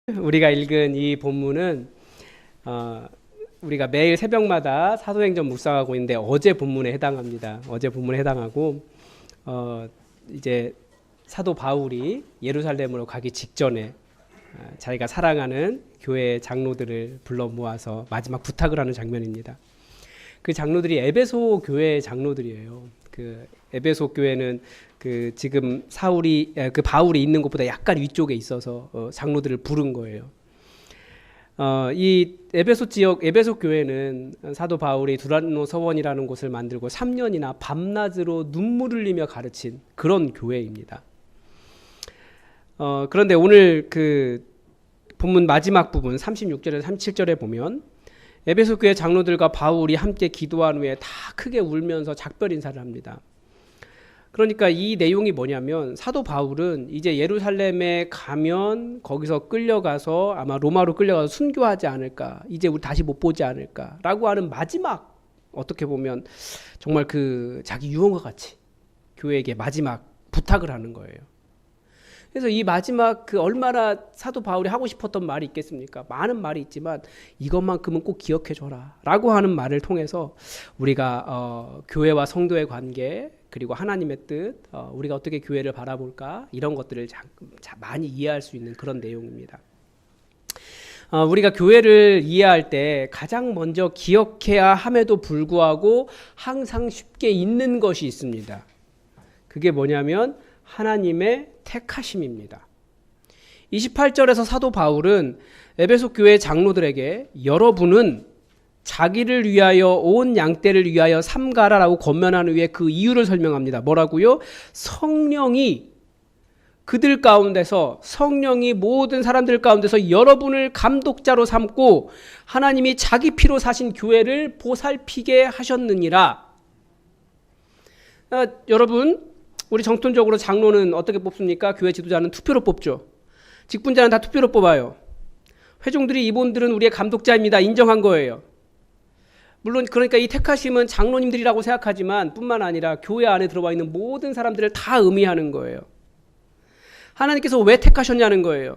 우리가 읽은 이 본문은 우리가 매일 새벽마다 사도행전 묵상하고 있는데 어제 본문에 해당합니다. 어제 본문에 해당하고 이제 사도 바울이 예루살렘으로 가기 직전에 자기가 사랑하는 교회 장로들을 불러 모아서 마지막 부탁을 하는 장면입니다. 그 장로들이 에베소 교회 장로들이에요. 그 에베소 교회는 그 지금 바울이 있는 곳보다 약간 위쪽에 있어서 장로들을 부른 거예요. 이 에베소 지역 에베소 교회는 사도 바울이 두란노 서원이라는 곳을 만들고 3년이나 밤낮으로 눈물을 흘리며 가르친 그런 교회입니다. 그런데 오늘 그 본문 마지막 부분 36절에서 37절에 보면 에베소 교회 장로들과 바울이 함께 기도한 후에 다 크게 울면서 작별 인사를 합니다. 그러니까 이 내용이 뭐냐면 사도 바울은 이제 예루살렘에 가면 거기서 끌려가서 아마 로마로 끌려가서 순교하지 않을까, 이제 우리 다시 못 보지 않을까라고 하는 마지막, 어떻게 보면 정말 그 자기 유언과 같이 교회에게 마지막 부탁을 하는 거예요. 그래서 이 마지막 그 얼마나 사도 바울이 하고 싶었던 말이 있겠습니까? 많은 말이 있지만 이것만큼은 꼭 기억해줘라 라고 하는 말을 통해서 우리가 교회와 성도의 관계, 그리고 하나님의 뜻, 우리가 어떻게 교회를 바라볼까, 이런 것들을 많이 이해할 수 있는 그런 내용입니다. 우리가 교회를 이해할 때 가장 먼저 기억해야 함에도 불구하고 항상 쉽게 잊는 것이 있습니다. 그게 뭐냐면 하나님의 택하심입니다. 28절에서 사도 바울은 에베소 교회 장로들에게 여러분은 자기를 위하여 온 양떼를 위하여 삼가라라고 권면한 후에 그 이유를 설명합니다. 뭐라고요? 성령이 그들 가운데서, 성령이 모든 사람들 가운데서 여러분을 감독자로 삼고 하나님이 자기 피로 사신 교회를 보살피게 하셨느니라. 여러분, 우리 정통적으로 장로는 어떻게 뽑습니까? 교회 지도자는 투표로 뽑죠. 직분자는 다 투표로 뽑아요. 회종들이 이분들은 우리의 감독자입니다. 인정한 거예요. 물론 그러니까 이 택하심은 장로님들이라고 생각하지만 뿐만 아니라 교회 안에 들어와 있는 모든 사람들을 다 의미하는 거예요. 하나님께서 왜 택하셨냐는 거예요.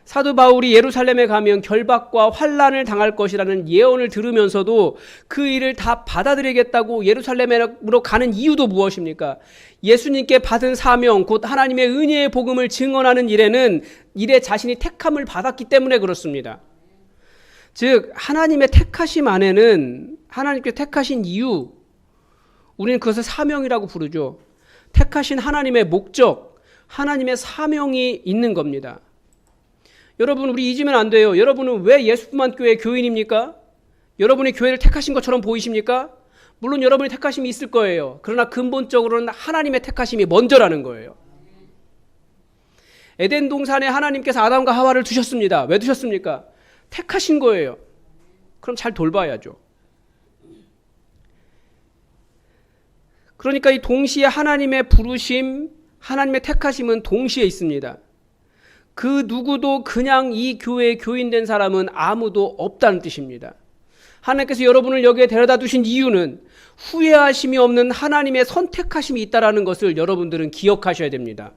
사도 바울이 예루살렘에 가면 결박과 환난을 당할 것이라는 예언을 들으면서도 그 일을 다 받아들이겠다고 예루살렘으로 가는 이유도 무엇입니까? 예수님께 받은 사명, 곧 하나님의 은혜의 복음을 증언하는 일에 자신이 택함을 받았기 때문에 그렇습니다. 즉 하나님의 택하심 안에는, 하나님께 택하신 이유, 우리는 그것을 사명이라고 부르죠. 택하신 하나님의 목적, 하나님의 사명이 있는 겁니다. 여러분, 우리 잊으면 안 돼요. 여러분은 왜 예수만 교회 교인입니까? 여러분이 교회를 택하신 것처럼 보이십니까? 물론 여러분이 택하심이 있을 거예요. 그러나 근본적으로는 하나님의 택하심이 먼저라는 거예요. 에덴 동산에 하나님께서 아담과 하와를 두셨습니다. 왜 두셨습니까? 택하신 거예요. 그럼 잘 돌봐야죠. 그러니까 이 동시에 하나님의 부르심, 하나님의 택하심은 동시에 있습니다. 그 누구도 그냥 이 교회에 교인된 사람은 아무도 없다는 뜻입니다. 하나님께서 여러분을 여기에 데려다 두신 이유는 후회하심이 없는 하나님의 선택하심이 있다는 것을 여러분들은 기억하셔야 됩니다.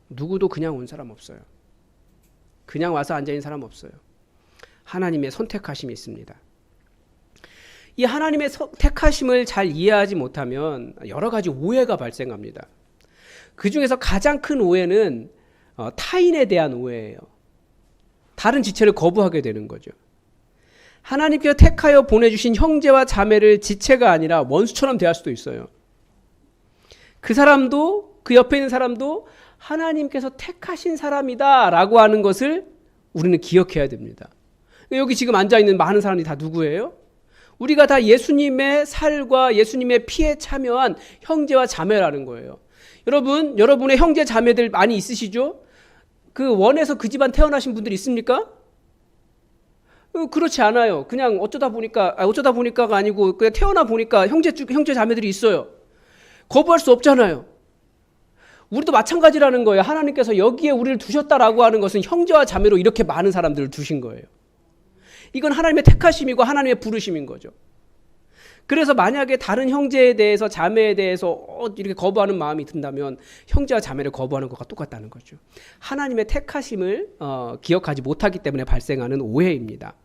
누구도 그냥 온 사람 없어요. 그냥 와서 앉아있는 사람 없어요. 하나님의 선택하심이 있습니다. 이 하나님의 택하심을 잘 이해하지 못하면 여러 가지 오해가 발생합니다. 그 중에서 가장 큰 오해는 타인에 대한 오해예요. 다른 지체를 거부하게 되는 거죠. 하나님께서 택하여 보내주신 형제와 자매를 지체가 아니라 원수처럼 대할 수도 있어요. 그 사람도, 그 옆에 있는 사람도 하나님께서 택하신 사람이다 라고 하는 것을 우리는 기억해야 됩니다. 여기 지금 앉아있는 많은 사람들이 다 누구예요? 우리가 다 예수님의 살과 예수님의 피에 참여한 형제와 자매라는 거예요. 여러분, 여러분의 형제 자매들 많이 있으시죠? 그 원에서 그 집안 태어나신 분들 있습니까? 그렇지 않아요. 그냥 어쩌다 보니까가 아니고 그냥 태어나 보니까 형제 자매들이 있어요. 거부할 수 없잖아요. 우리도 마찬가지라는 거예요. 하나님께서 여기에 우리를 두셨다라고 하는 것은 형제와 자매로 이렇게 많은 사람들을 두신 거예요. 이건 하나님의 택하심이고 하나님의 부르심인 거죠. 그래서 만약에 다른 형제에 대해서 자매에 대해서 이렇게 거부하는 마음이 든다면 형제와 자매를 거부하는 것과 똑같다는 거죠. 하나님의 택하심을 기억하지 못하기 때문에 발생하는 오해입니다.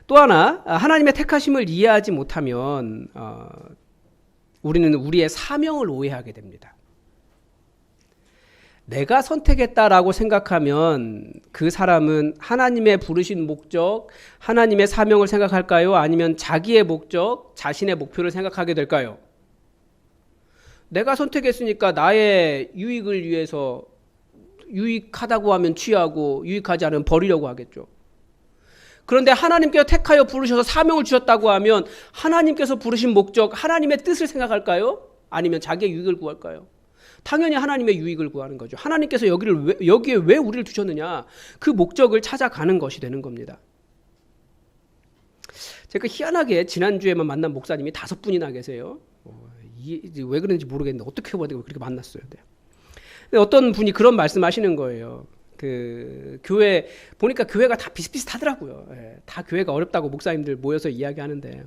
또 하나, 하나님의 택하심을 이해하지 못하면 우리는 우리의 사명을 오해하게 됩니다. 내가 선택했다라고 생각하면 그 사람은 하나님의 부르신 목적, 하나님의 사명을 생각할까요? 아니면 자기의 목적, 자신의 목표를 생각하게 될까요? 내가 선택했으니까 나의 유익을 위해서 유익하다고 하면 취하고 유익하지 않으면 버리려고 하겠죠. 그런데 하나님께서 택하여 부르셔서 사명을 주셨다고 하면 하나님께서 부르신 목적, 하나님의 뜻을 생각할까요? 아니면 자기의 유익을 구할까요? 당연히 하나님의 유익을 구하는 거죠. 하나님께서 여기에 왜 우리를 두셨느냐, 그 목적을 찾아가는 것이 되는 겁니다. 제가 희한하게 지난주에만 만난 목사님이 5분이나 계세요. 왜 그런지 모르겠는데 어떻게 그렇게 만났어요. 근데 어떤 분이 그런 말씀하시는 거예요. 교회 보니까 교회가 다 비슷비슷하더라고요. 다 교회가 어렵다고 목사님들 모여서 이야기하는데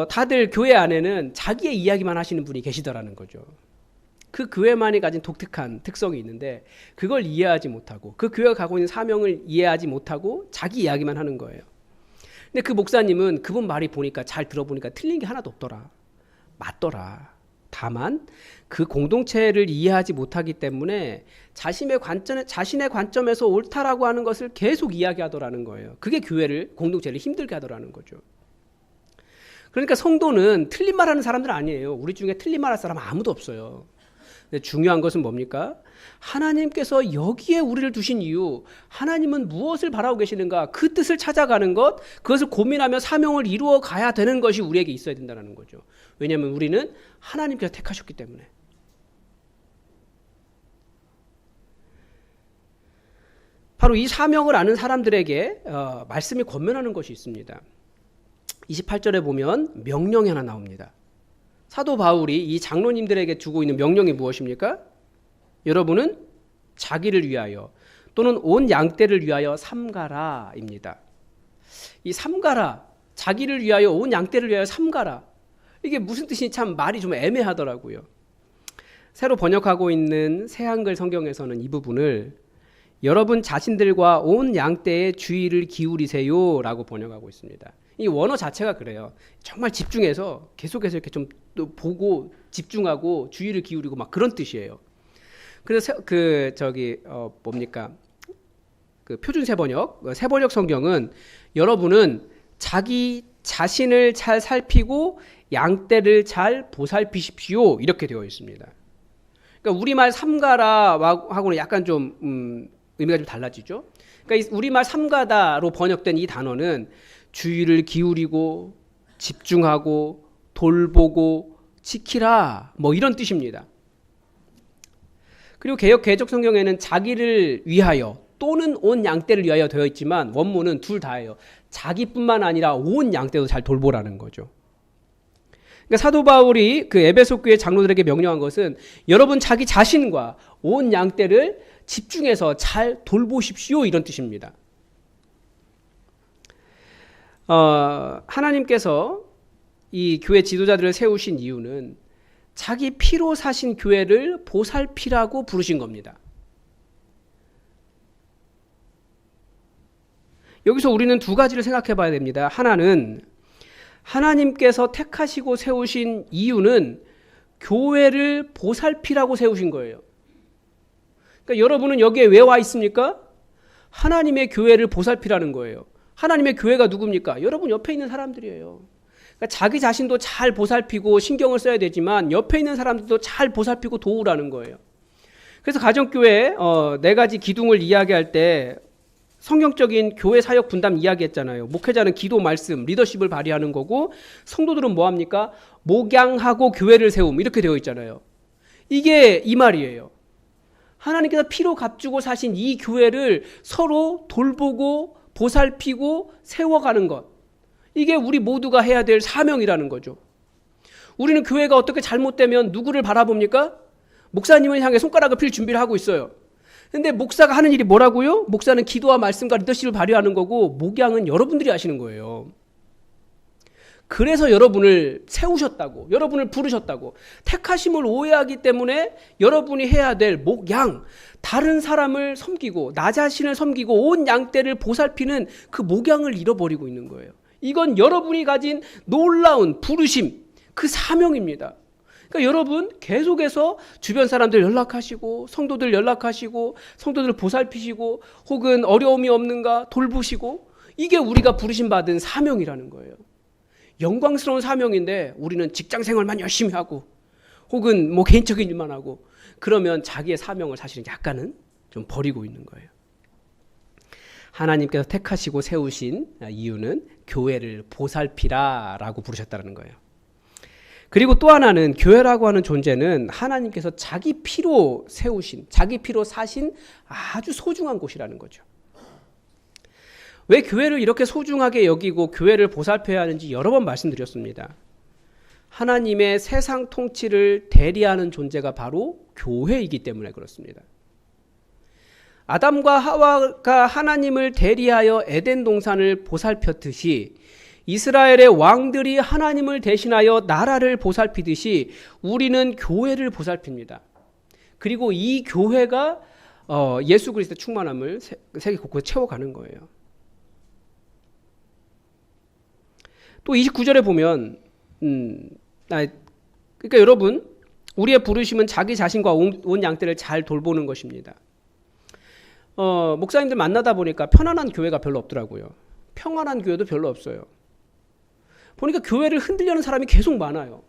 다들 교회 안에는 자기의 이야기만 하시는 분이 계시더라는 거죠. 그 교회만이 가진 독특한 특성이 있는데 그걸 이해하지 못하고 그 교회가 갖고 있는 사명을 이해하지 못하고 자기 이야기만 하는 거예요. 근데 그 목사님은 그분 말이 보니까 잘 들어보니까 틀린 게 하나도 없더라. 맞더라. 다만 그 공동체를 이해하지 못하기 때문에 자신의 관점에서 옳다라고 하는 것을 계속 이야기하더라는 거예요. 그게 공동체를 힘들게 하더라는 거죠. 그러니까 성도는 틀린 말하는 사람들 아니에요. 우리 중에 틀린 말할 사람 아무도 없어요. 근데 중요한 것은 뭡니까? 하나님께서 여기에 우리를 두신 이유, 하나님은 무엇을 바라고 계시는가, 그 뜻을 찾아가는 것, 그것을 고민하며 사명을 이루어 가야 되는 것이 우리에게 있어야 된다는 거죠. 왜냐하면 우리는 하나님께서 택하셨기 때문에. 바로 이 사명을 아는 사람들에게 말씀이 권면하는 것이 있습니다. 28절에 보면 명령이 하나 나옵니다. 사도 바울이 이 장로님들에게 주고 있는 명령이 무엇입니까? 여러분은 자기를 위하여 또는 온 양떼를 위하여 삼가라입니다. 이 삼가라, 자기를 위하여 온 양떼를 위하여 삼가라, 이게 무슨 뜻인지 참 말이 좀 애매하더라고요. 새로 번역하고 있는 새한글 성경에서는 이 부분을 여러분 자신들과 온 양떼의 주의를 기울이세요 라고 번역하고 있습니다. 이 원어 자체가 그래요. 정말 집중해서 계속해서 이렇게 좀 보고 집중하고 주의를 기울이고 막 그런 뜻이에요. 그래서 표준 새번역 성경은 여러분은 자기 자신을 잘 살피고 양떼를 잘 보살피십시오 이렇게 되어 있습니다. 그러니까 우리말 삼가라하고는 약간 좀 의미가 좀 달라지죠. 그러니까 우리말 삼가다로 번역된 이 단어는 주의를 기울이고 집중하고 돌보고 지키라 뭐 이런 뜻입니다. 그리고 개역 성경에는 자기를 위하여 또는 온 양떼를 위하여 되어 있지만 원문은 둘 다예요. 자기뿐만 아니라 온 양떼도 잘 돌보라는 거죠. 그러니까 사도 바울이 그 에베소 교회 장로들에게 명령한 것은 여러분 자기 자신과 온 양떼를 집중해서 잘 돌보십시오 이런 뜻입니다. 하나님께서 이 교회 지도자들을 세우신 이유는 자기 피로 사신 교회를 보살피라고 부르신 겁니다. 여기서 우리는 두 가지를 생각해 봐야 됩니다. 하나는 하나님께서 택하시고 세우신 이유는 교회를 보살피라고 세우신 거예요. 그러니까 여러분은 여기에 왜 와 있습니까? 하나님의 교회를 보살피라는 거예요. 하나님의 교회가 누굽니까? 여러분 옆에 있는 사람들이에요. 그러니까 자기 자신도 잘 보살피고 신경을 써야 되지만 옆에 있는 사람들도 잘 보살피고 도우라는 거예요. 그래서 가정교회 4가지 기둥을 이야기할 때 성경적인 교회 사역 분담 이야기했잖아요. 목회자는 기도, 말씀, 리더십을 발휘하는 거고 성도들은 뭐합니까? 목양하고 교회를 세움 이렇게 되어 있잖아요. 이게 이 말이에요. 하나님께서 피로 값주고 사신 이 교회를 서로 돌보고 보살피고 세워가는 것, 이게 우리 모두가 해야 될 사명이라는 거죠. 우리는 교회가 어떻게 잘못되면 누구를 바라봅니까? 목사님을 향해 손가락을 필 준비를 하고 있어요. 근데 목사가 하는 일이 뭐라고요? 목사는 기도와 말씀과 리더십을 발휘하는 거고 목양은 여러분들이 하시는 거예요. 그래서 여러분을 세우셨다고, 여러분을 부르셨다고. 택하심을 오해하기 때문에 여러분이 해야 될 목양, 다른 사람을 섬기고 나 자신을 섬기고 온 양떼를 보살피는 그 목양을 잃어버리고 있는 거예요. 이건 여러분이 가진 놀라운 부르심, 그 사명입니다. 그러니까 여러분 계속해서 주변 사람들 연락하시고 성도들 연락하시고 성도들 보살피시고 혹은 어려움이 없는가 돌보시고, 이게 우리가 부르심 받은 사명이라는 거예요. 영광스러운 사명인데 우리는 직장 생활만 열심히 하고 혹은 뭐 개인적인 일만 하고 그러면 자기의 사명을 사실은 약간은 좀 버리고 있는 거예요. 하나님께서 택하시고 세우신 이유는 교회를 보살피라라고 부르셨다는 거예요. 그리고 또 하나는 교회라고 하는 존재는 하나님께서 자기 피로 세우신, 자기 피로 사신 아주 소중한 곳이라는 거죠. 왜 교회를 이렇게 소중하게 여기고 교회를 보살펴야 하는지 여러 번 말씀드렸습니다. 하나님의 세상 통치를 대리하는 존재가 바로 교회이기 때문에 그렇습니다. 아담과 하와가 하나님을 대리하여 에덴 동산을 보살폈듯이 이스라엘의 왕들이 하나님을 대신하여 나라를 보살피듯이 우리는 교회를 보살핍니다. 그리고 이 교회가 예수 그리스도의 충만함을 세계 곳곳에 채워가는 거예요. 또 29절에 보면 그러니까 여러분, 우리의 부르심은 자기 자신과 온 양떼를 잘 돌보는 것입니다. 목사님들 만나다 보니까 편안한 교회가 별로 없더라고요. 평안한 교회도 별로 없어요. 보니까 교회를 흔들려는 사람이 계속 많아요.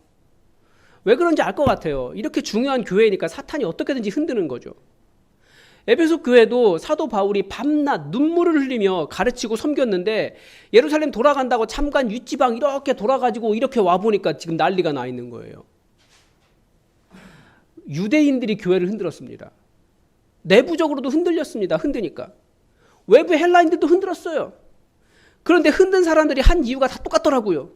왜 그런지 알 것 같아요. 이렇게 중요한 교회니까 사탄이 어떻게든지 흔드는 거죠. 에베소 교회도 사도 바울이 밤낮 눈물을 흘리며 가르치고 섬겼는데 예루살렘 돌아간다고 참관 윗지방 이렇게 돌아가지고 이렇게 와보니까 지금 난리가 나 있는 거예요. 유대인들이 교회를 흔들었습니다. 내부적으로도 흔들렸습니다. 흔드니까. 외부 헬라인들도 흔들었어요. 그런데 흔든 사람들이 한 이유가 다 똑같더라고요.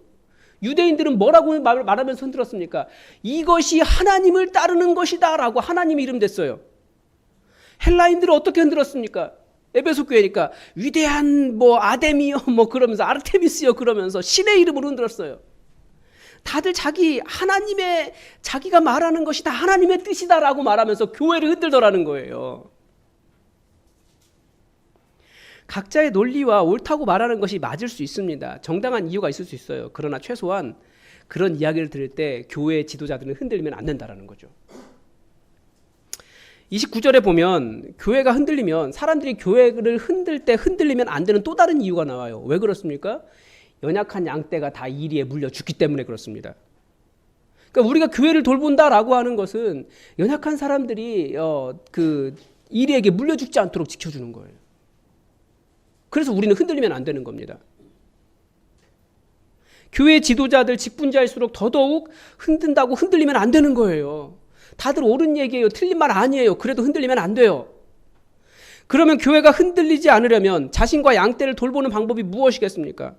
유대인들은 뭐라고 말하면서 흔들었습니까? 이것이 하나님을 따르는 것이다 라고 하나님 이름 댔어요. 헬라인들은 어떻게 흔들었습니까? 에베소 교회니까 위대한 뭐 아데미요 뭐 그러면서 아르테미스요 그러면서 신의 이름으로 흔들었어요. 다들 자기가 말하는 것이 다 하나님의 뜻이다라고 말하면서 교회를 흔들더라는 거예요. 각자의 논리와 옳다고 말하는 것이 맞을 수 있습니다. 정당한 이유가 있을 수 있어요. 그러나 최소한 그런 이야기를 들을 때 교회 지도자들은 흔들리면 안 된다라는 거죠. 29절에 보면 교회가 흔들리면 사람들이 교회를 흔들 때 흔들리면 안 되는 또 다른 이유가 나와요. 왜 그렇습니까? 연약한 양떼가 다 이리에 물려 죽기 때문에 그렇습니다. 그러니까 우리가 교회를 돌본다라고 하는 것은 연약한 사람들이 그 이리에게 물려 죽지 않도록 지켜주는 거예요. 그래서 우리는 흔들리면 안 되는 겁니다. 교회 지도자들 직분자일수록 더더욱 흔든다고 흔들리면 안 되는 거예요. 다들 옳은 얘기예요. 틀린 말 아니에요. 그래도 흔들리면 안 돼요. 그러면 교회가 흔들리지 않으려면 자신과 양떼를 돌보는 방법이 무엇이겠습니까?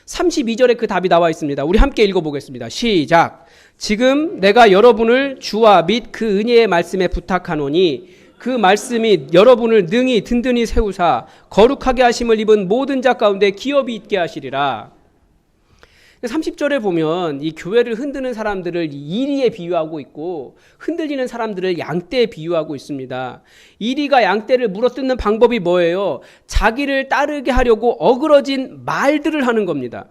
32절에 그 답이 나와 있습니다. 우리 함께 읽어보겠습니다. 시작. 지금 내가 여러분을 주와 및 그 은혜의 말씀에 부탁하노니 그 말씀이 여러분을 능히 든든히 세우사 거룩하게 하심을 입은 모든 자 가운데 기업이 있게 하시리라. 30절에 보면 이 교회를 흔드는 사람들을 이리에 비유하고 있고 흔들리는 사람들을 양떼에 비유하고 있습니다. 이리가 양떼를 물어뜯는 방법이 뭐예요? 자기를 따르게 하려고 어그러진 말들을 하는 겁니다.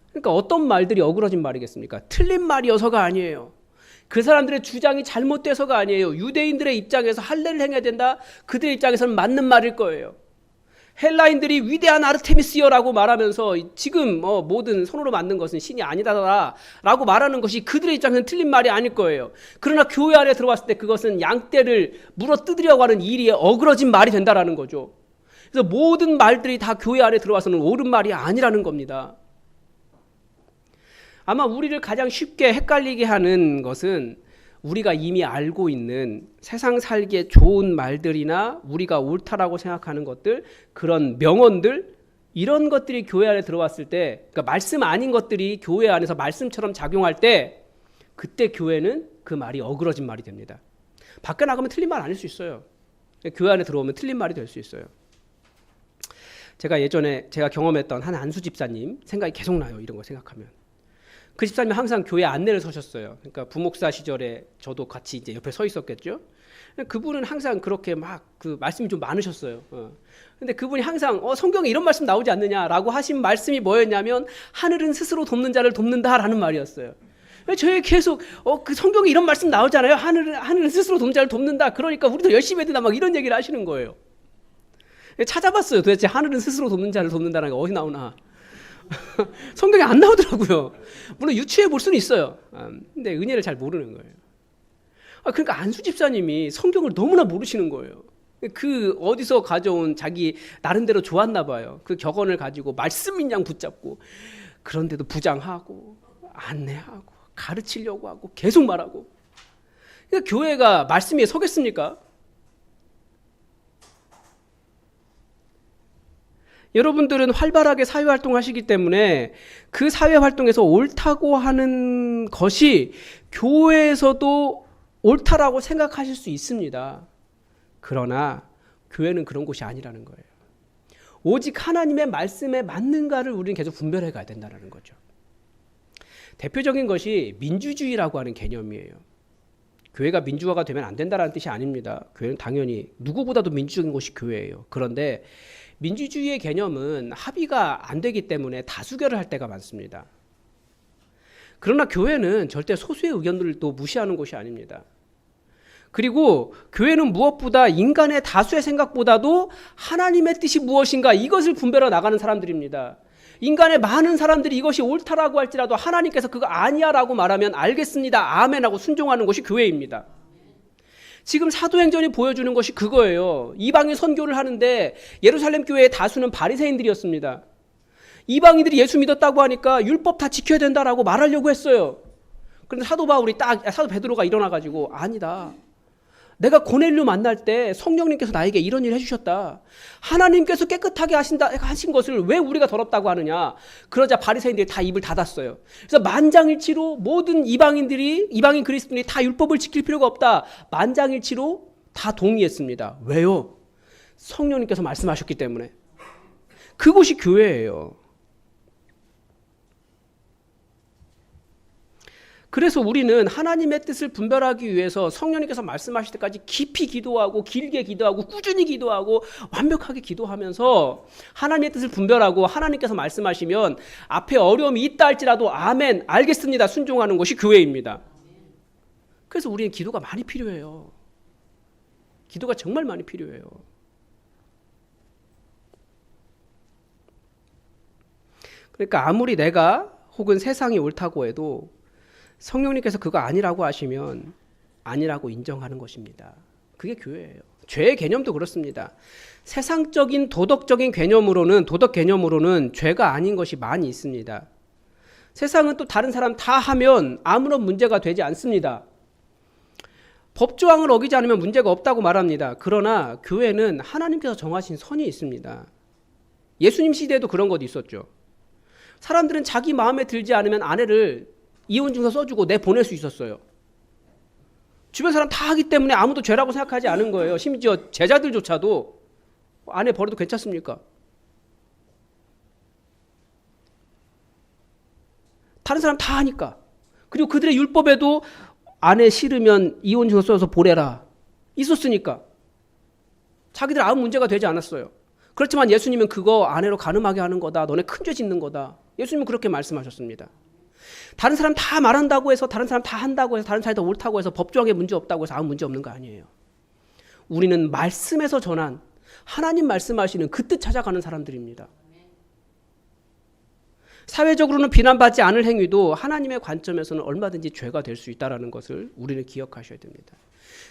그러니까 어떤 말들이 어그러진 말이겠습니까? 틀린 말이어서가 아니에요. 그 사람들의 주장이 잘못돼서가 아니에요. 유대인들의 입장에서 할례를 행해야 된다. 그들의 입장에서는 맞는 말일 거예요. 헬라인들이 위대한 아르테미스여라고 말하면서 지금 모든 손으로 만든 것은 신이 아니다라고 말하는 것이 그들의 입장에서는 틀린 말이 아닐 거예요. 그러나 교회 안에 들어왔을 때 그것은 양떼를 물어뜯으려고 하는 일이 어그러진 말이 된다라는 거죠. 그래서 모든 말들이 다 교회 안에 들어와서는 옳은 말이 아니라는 겁니다. 아마 우리를 가장 쉽게 헷갈리게 하는 것은 우리가 이미 알고 있는 세상 살기에 좋은 말들이나 우리가 옳다라고 생각하는 것들, 그런 명언들, 이런 것들이 교회 안에 들어왔을 때, 그러니까 말씀 아닌 것들이 교회 안에서 말씀처럼 작용할 때, 그때 교회는 그 말이 어그러진 말이 됩니다. 밖에 나가면 틀린 말 아닐 수 있어요. 교회 안에 들어오면 틀린 말이 될 수 있어요. 제가 예전에 제가 경험했던 한 안수 집사님 생각이 계속 나요. 이런 거 생각하면. 그 집사님이 항상 교회 안내를 서셨어요. 그러니까 부목사 시절에 저도 같이 이제 옆에 서 있었겠죠. 그분은 항상 그렇게 막 그 말씀이 좀 많으셨어요. 근데 그분이 항상 성경에 이런 말씀 나오지 않느냐라고 하신 말씀이 뭐였냐면 하늘은 스스로 돕는 자를 돕는다라는 말이었어요. 저희 계속 그 성경에 이런 말씀 나오잖아요. 하늘은 스스로 돕는 자를 돕는다. 그러니까 우리도 열심히 해야 된다. 막 이런 얘기를 하시는 거예요. 찾아봤어요. 도대체 하늘은 스스로 돕는 자를 돕는다는 게 어디 나오나. 성경에 안 나오더라고요. 물론 유추해 볼 수는 있어요. 근데 은혜를 잘 모르는 거예요. 그러니까 안수 집사님이 성경을 너무나 모르시는 거예요. 그 어디서 가져온 자기 나름대로 좋았나 봐요. 그 격언을 가지고 말씀인 양 붙잡고 그런데도 부장하고 안내하고 가르치려고 하고 계속 말하고. 그러니까 교회가 말씀 위에 서겠습니까? 여러분들은 활발하게 사회활동을 하시기 때문에 그 사회활동에서 옳다고 하는 것이 교회에서도 옳다라고 생각하실 수 있습니다. 그러나 교회는 그런 곳이 아니라는 거예요. 오직 하나님의 말씀에 맞는가를 우리는 계속 분별해 가야 된다는 거죠. 대표적인 것이 민주주의라고 하는 개념이에요. 교회가 민주화가 되면 안 된다는 뜻이 아닙니다. 교회는 당연히 누구보다도 민주적인 곳이 교회예요. 그런데 민주주의의 개념은 합의가 안 되기 때문에 다수결을 할 때가 많습니다. 그러나 교회는 절대 소수의 의견들도 무시하는 곳이 아닙니다. 그리고 교회는 무엇보다 인간의 다수의 생각보다도 하나님의 뜻이 무엇인가 이것을 분별해 나가는 사람들입니다. 인간의 많은 사람들이 이것이 옳다라고 할지라도 하나님께서 그거 아니야 라고 말하면 알겠습니다. 아멘 하고 순종하는 것이 교회입니다. 지금 사도행전이 보여주는 것이 그거예요. 이방인 선교를 하는데 예루살렘 교회의 다수는 바리새인들이었습니다. 이방인들이 예수 믿었다고 하니까 율법 다 지켜야 된다라고 말하려고 했어요. 그런데 사도 베드로가 일어나가지고 아니다. 내가 고넬료 만날 때 성령님께서 나에게 이런 일을 해주셨다. 하나님께서 깨끗하게 하신 것을 왜 우리가 더럽다고 하느냐. 그러자 바리새인들이 다 입을 닫았어요. 그래서 만장일치로 모든 이방인 그리스도인이 다 율법을 지킬 필요가 없다. 만장일치로 다 동의했습니다. 왜요? 성령님께서 말씀하셨기 때문에. 그곳이 교회예요. 그래서 우리는 하나님의 뜻을 분별하기 위해서 성령님께서 말씀하실 때까지 깊이 기도하고 길게 기도하고 꾸준히 기도하고 완벽하게 기도하면서 하나님의 뜻을 분별하고 하나님께서 말씀하시면 앞에 어려움이 있다 할지라도 아멘 알겠습니다 순종하는 것이 교회입니다. 그래서 우리는 기도가 많이 필요해요. 기도가 정말 많이 필요해요. 그러니까 아무리 내가 혹은 세상이 옳다고 해도 성령님께서 그거 아니라고 하시면 아니라고 인정하는 것입니다. 그게 교회예요. 죄의 개념도 그렇습니다. 세상적인 도덕 개념으로는 죄가 아닌 것이 많이 있습니다. 세상은 또 다른 사람 다 하면 아무런 문제가 되지 않습니다. 법조항을 어기지 않으면 문제가 없다고 말합니다. 그러나 교회는 하나님께서 정하신 선이 있습니다. 예수님 시대에도 그런 것도 있었죠. 사람들은 자기 마음에 들지 않으면 아내를 이혼증서 써주고 내보낼 수 있었어요. 주변 사람 다 하기 때문에 아무도 죄라고 생각하지 않은 거예요. 심지어 제자들조차도 아내 버려도 괜찮습니까? 다른 사람 다 하니까. 그리고 그들의 율법에도 아내 싫으면 이혼증서 써서 보내라 있었으니까 자기들 아무 문제가 되지 않았어요. 그렇지만 예수님은 그거 아내로 간음하게 하는 거다. 너네 큰 죄 짓는 거다. 예수님은 그렇게 말씀하셨습니다. 다른 사람 다 말한다고 해서 다른 사람 다 한다고 해서 다른 사람이 더 옳다고 해서 법조항에 문제 없다고 해서 아무 문제 없는 거 아니에요. 우리는 말씀에서 전한 하나님 말씀하시는 그 뜻 찾아가는 사람들입니다. 사회적으로는 비난받지 않을 행위도 하나님의 관점에서는 얼마든지 죄가 될 수 있다는 것을 우리는 기억하셔야 됩니다.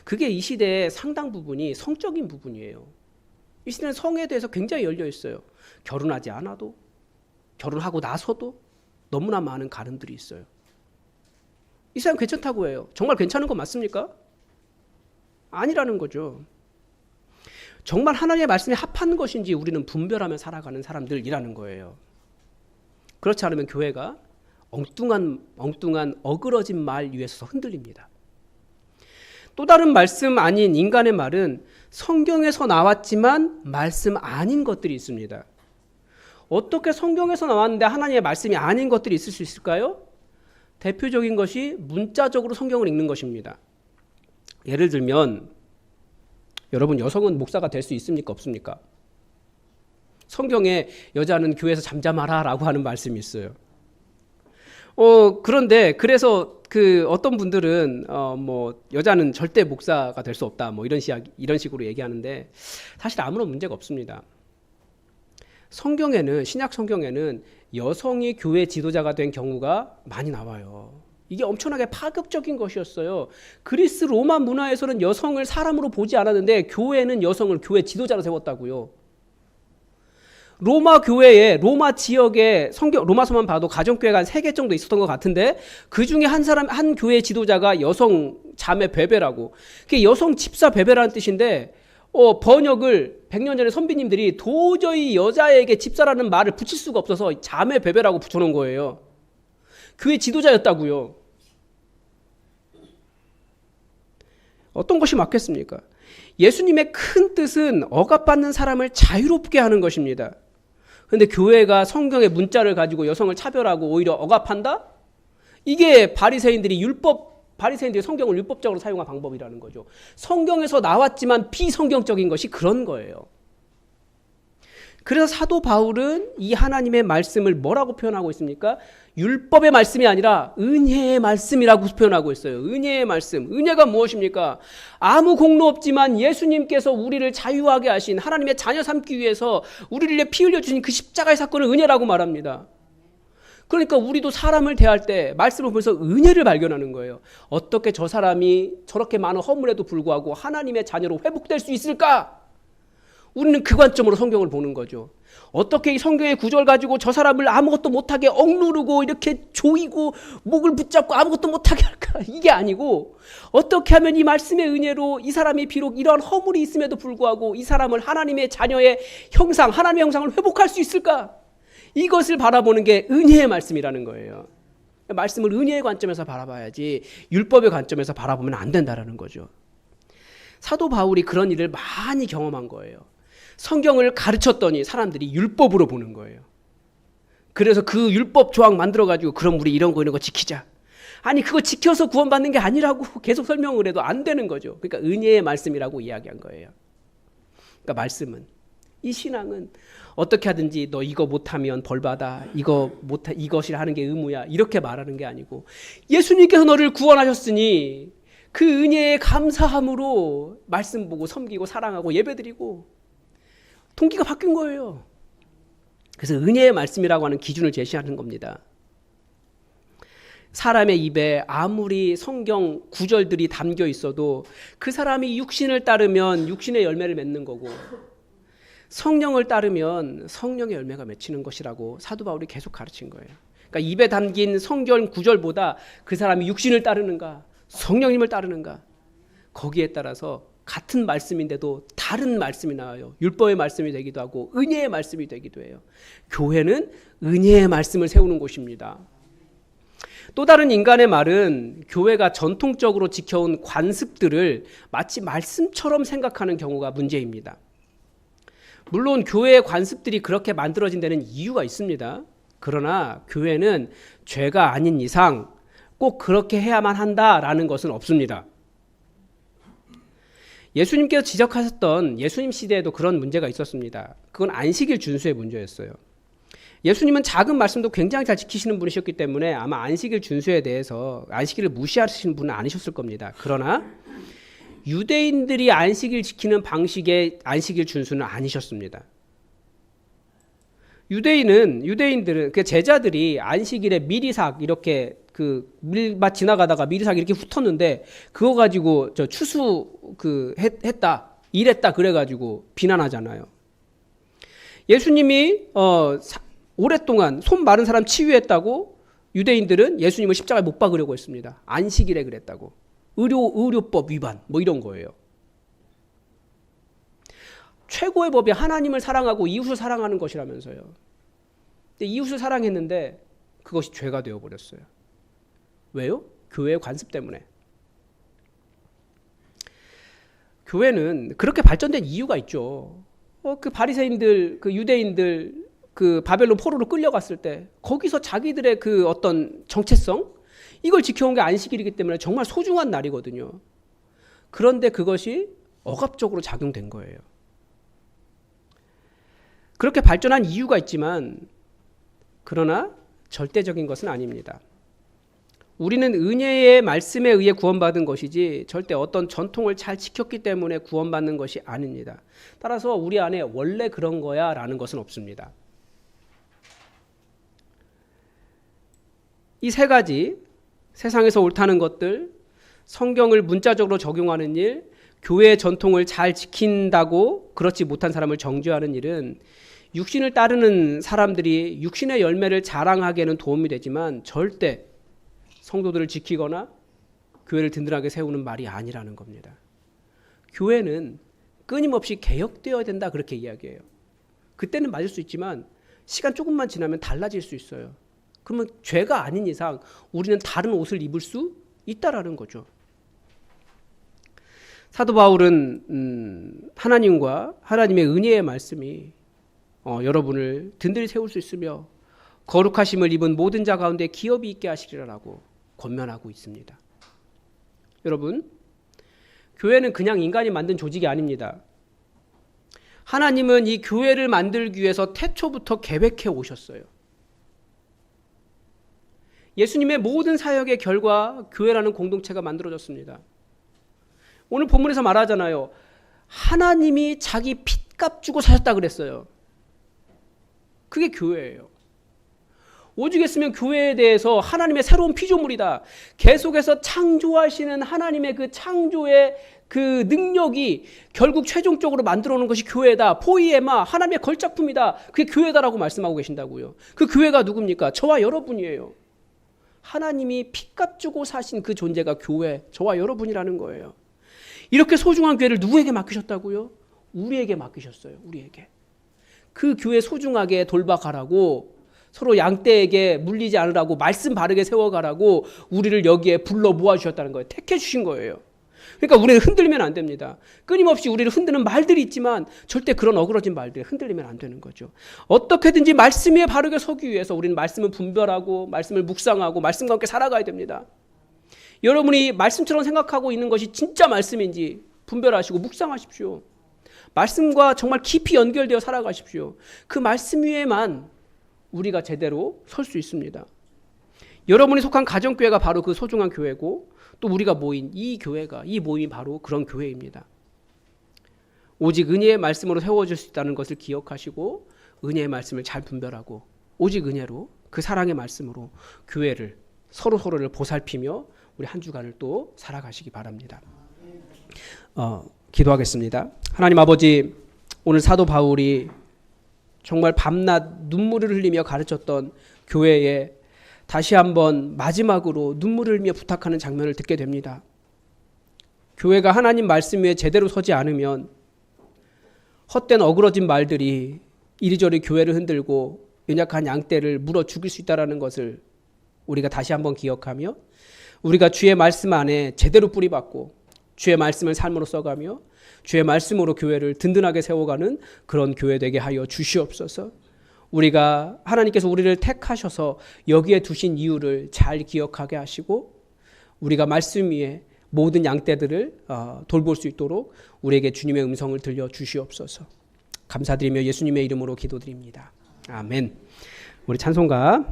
그게 이 시대의 상당 부분이 성적인 부분이에요. 이 시대는 성에 대해서 굉장히 열려 있어요. 결혼하지 않아도 결혼하고 나서도 너무나 많은 가름들이 있어요. 이 사람 괜찮다고 해요. 정말 괜찮은 거 맞습니까? 아니라는 거죠. 정말 하나님의 말씀에 합한 것인지 우리는 분별하며 살아가는 사람들이라는 거예요. 그렇지 않으면 교회가 엉뚱한 어그러진 말 위에서 흔들립니다. 또 다른 말씀 아닌 인간의 말은 성경에서 나왔지만 말씀 아닌 것들이 있습니다. 어떻게 성경에서 나왔는데 하나님의 말씀이 아닌 것들이 있을 수 있을까요? 대표적인 것이 문자적으로 성경을 읽는 것입니다. 예를 들면 여러분, 여성은 목사가 될 수 있습니까? 없습니까? 성경에 여자는 교회에서 잠잠하라 라고 하는 말씀이 있어요. 그런데 그래서 어떤 분들은 여자는 절대 목사가 될 수 없다 이런 식으로 얘기하는데 사실 아무런 문제가 없습니다. 신약 성경에는 여성이 교회 지도자가 된 경우가 많이 나와요. 이게 엄청나게 파격적인 것이었어요. 그리스 로마 문화에서는 여성을 사람으로 보지 않았는데 교회는 여성을 교회 지도자로 세웠다고요. 로마 교회에, 로마 지역에 로마서만 봐도 가정교회가 한 3개 정도 있었던 것 같은데 그 중에 한 교회 지도자가 여성 자매 베베라고. 그게 여성 집사 베베라는 뜻인데 번역을 100년 전에 선비님들이 도저히 여자에게 집사라는 말을 붙일 수가 없어서 자매 베베라고 붙여놓은 거예요. 교회 지도자였다고요. 어떤 것이 맞겠습니까? 예수님의 큰 뜻은 억압받는 사람을 자유롭게 하는 것입니다. 그런데 교회가 성경의 문자를 가지고 여성을 차별하고 오히려 억압한다? 이게 바리새인들이 성경을 율법적으로 사용한 방법이라는 거죠. 성경에서 나왔지만 비성경적인 것이 그런 거예요. 그래서 사도 바울은 이 하나님의 말씀을 뭐라고 표현하고 있습니까? 율법의 말씀이 아니라 은혜의 말씀이라고 표현하고 있어요. 은혜의 말씀. 은혜가 무엇입니까? 아무 공로 없지만 예수님께서 우리를 자유하게 하신, 하나님의 자녀 삼기 위해서 우리를 위해 피 흘려 주신 그 십자가의 사건을 은혜라고 말합니다. 그러니까 우리도 사람을 대할 때 말씀을 보면서 은혜를 발견하는 거예요. 어떻게 저 사람이 저렇게 많은 허물에도 불구하고 하나님의 자녀로 회복될 수 있을까? 우리는 그 관점으로 성경을 보는 거죠. 어떻게 이 성경의 구절 가지고 저 사람을 아무것도 못하게 억누르고 이렇게 조이고 목을 붙잡고 아무것도 못하게 할까? 이게 아니고 어떻게 하면 이 말씀의 은혜로 이 사람이 비록 이러한 허물이 있음에도 불구하고 이 사람을 하나님의 자녀의 형상, 하나님의 형상을 회복할 수 있을까? 이것을 바라보는 게 은혜의 말씀이라는 거예요. 말씀을 은혜의 관점에서 바라봐야지 율법의 관점에서 바라보면 안 된다라는 거죠. 사도 바울이 그런 일을 많이 경험한 거예요. 성경을 가르쳤더니 사람들이 율법으로 보는 거예요. 그래서 그 율법 조항 만들어가지고 그럼 우리 이런 거 지키자. 아니 그거 지켜서 구원받는 게 아니라고 계속 설명을 해도 안 되는 거죠. 그러니까 은혜의 말씀이라고 이야기한 거예요. 그러니까 말씀은, 이 신앙은 어떻게 하든지 너 이거 못하면 벌받아, 이것이 하는 게 의무야, 이렇게 말하는 게 아니고 예수님께서 너를 구원하셨으니 그 은혜에 감사함으로 말씀 보고 섬기고 사랑하고 예배드리고 동기가 바뀐 거예요. 그래서 은혜의 말씀이라고 하는 기준을 제시하는 겁니다. 사람의 입에 아무리 성경 구절들이 담겨 있어도 그 사람이 육신을 따르면 육신의 열매를 맺는 거고 성령을 따르면 성령의 열매가 맺히는 것이라고 사도 바울이 계속 가르친 거예요. 그러니까 입에 담긴 성경 구절보다 그 사람이 육신을 따르는가 성령님을 따르는가, 거기에 따라서 같은 말씀인데도 다른 말씀이 나와요. 율법의 말씀이 되기도 하고 은혜의 말씀이 되기도 해요. 교회는 은혜의 말씀을 세우는 곳입니다. 또 다른 인간의 말은 교회가 전통적으로 지켜온 관습들을 마치 말씀처럼 생각하는 경우가 문제입니다. 물론 교회의 관습들이 그렇게 만들어진 데는 이유가 있습니다. 그러나 교회는 죄가 아닌 이상 꼭 그렇게 해야만 한다라는 것은 없습니다. 예수님께서 지적하셨던 예수님 시대에도 그런 문제가 있었습니다. 그건 안식일 준수의 문제였어요. 예수님은 작은 말씀도 굉장히 잘 지키시는 분이셨기 때문에 아마 안식일 준수에 대해서 안식일을 무시하시는 분은 아니셨을 겁니다. 그러나 유대인들이 안식일 지키는 방식의 안식일 준수는 아니셨습니다. 유대인들은 그 제자들이 안식일에 미리삭 이렇게 그 밀밭 지나가다가 미리삭 이렇게 훑었는데 그거 가지고 저 추수 했다 일했다 그래가지고 비난하잖아요. 예수님이 오랫동안 손 마른 사람 치유했다고 유대인들은 예수님을 십자가에 못 박으려고 했습니다. 안식일에 그랬다고. 의료법 위반 이런 거예요. 최고의 법이 하나님을 사랑하고 이웃을 사랑하는 것이라면서요. 근데 이웃을 사랑했는데 그것이 죄가 되어버렸어요. 왜요? 교회의 관습 때문에. 교회는 그렇게 발전된 이유가 있죠. 그 바리새인들, 그 유대인들, 그 바벨론 포로로 끌려갔을 때 거기서 자기들의 그 어떤 정체성 이걸 지켜온 게 안식일이기 때문에 정말 소중한 날이거든요. 그런데 그것이 억압적으로 작용된 거예요. 그렇게 발전한 이유가 있지만 그러나 절대적인 것은 아닙니다. 우리는 은혜의 말씀에 의해 구원받은 것이지 절대 어떤 전통을 잘 지켰기 때문에 구원받는 것이 아닙니다. 따라서 우리 안에 원래 그런 거야 라는 것은 없습니다. 이 세 가지, 세상에서 옳다는 것들, 성경을 문자적으로 적용하는 일, 교회의 전통을 잘 지킨다고 그렇지 못한 사람을 정죄하는 일은 육신을 따르는 사람들이 육신의 열매를 자랑하기에는 도움이 되지만 절대 성도들을 지키거나 교회를 든든하게 세우는 말이 아니라는 겁니다. 교회는 끊임없이 개혁되어야 된다 그렇게 이야기해요. 그때는 맞을 수 있지만 시간 조금만 지나면 달라질 수 있어요. 그러면 죄가 아닌 이상 우리는 다른 옷을 입을 수 있다라는 거죠. 사도 바울은 하나님과 하나님의 은혜의 말씀이 여러분을 든든히 세울 수 있으며 거룩하심을 입은 모든 자 가운데 기업이 있게 하시리라고 권면하고 있습니다. 여러분, 교회는 그냥 인간이 만든 조직이 아닙니다. 하나님은 이 교회를 만들기 위해서 태초부터 계획해 오셨어요. 예수님의 모든 사역의 결과 교회라는 공동체가 만들어졌습니다. 오늘 본문에서 말하잖아요. 하나님이 자기 핏값 주고 사셨다 그랬어요. 그게 교회예요. 오죽했으면 교회에 대해서 하나님의 새로운 피조물이다. 계속해서 창조하시는 하나님의 그 창조의 그 능력이 결국 최종적으로 만들어 놓은 것이 교회다. 포이에마, 하나님의 걸작품이다. 그게 교회다라고 말씀하고 계신다고요. 그 교회가 누굽니까? 저와 여러분이에요. 하나님이 핏값 주고 사신 그 존재가 교회, 저와 여러분이라는 거예요. 이렇게 소중한 교회를 누구에게 맡기셨다고요? 우리에게 맡기셨어요. 우리에게. 그 교회 소중하게 돌봐가라고, 서로 양떼에게 물리지 않으라고, 말씀 바르게 세워가라고 우리를 여기에 불러 모아주셨다는 거예요. 택해 주신 거예요. 그러니까 우리는 흔들리면 안 됩니다. 끊임없이 우리를 흔드는 말들이 있지만 절대 그런 어그러진 말들에 흔들리면 안 되는 거죠. 어떻게든지 말씀 위에 바르게 서기 위해서 우리는 말씀을 분별하고 말씀을 묵상하고 말씀과 함께 살아가야 됩니다. 여러분이 말씀처럼 생각하고 있는 것이 진짜 말씀인지 분별하시고 묵상하십시오. 말씀과 정말 깊이 연결되어 살아가십시오. 그 말씀 위에만 우리가 제대로 설 수 있습니다. 여러분이 속한 가정교회가 바로 그 소중한 교회고, 또 우리가 모인 이 교회가, 이 모임이 바로 그런 교회입니다. 오직 은혜의 말씀으로 세워질 수 있다는 것을 기억하시고 은혜의 말씀을 잘 분별하고 오직 은혜로, 그 사랑의 말씀으로 교회를, 서로를 보살피며 우리 한 주간을 또 살아가시기 바랍니다. 기도하겠습니다. 하나님 아버지, 오늘 사도 바울이 정말 밤낮 눈물을 흘리며 가르쳤던 교회에 다시 한번 마지막으로 눈물을 흘리며 부탁하는 장면을 듣게 됩니다. 교회가 하나님 말씀 위에 제대로 서지 않으면 헛된 어그러진 말들이 이리저리 교회를 흔들고 연약한 양떼를 물어 죽일 수 있다는 것을 우리가 다시 한번 기억하며, 우리가 주의 말씀 안에 제대로 뿌리박고 주의 말씀을 삶으로 써가며 주의 말씀으로 교회를 든든하게 세워가는 그런 교회 되게 하여 주시옵소서. 우리가 하나님께서 우리를 택하셔서 여기에 두신 이유를 잘 기억하게 하시고 우리가 말씀 위에 모든 양떼들을 돌볼 수 있도록 우리에게 주님의 음성을 들려 주시옵소서. 감사드리며 예수님의 이름으로 기도드립니다. 아멘. 우리 찬송가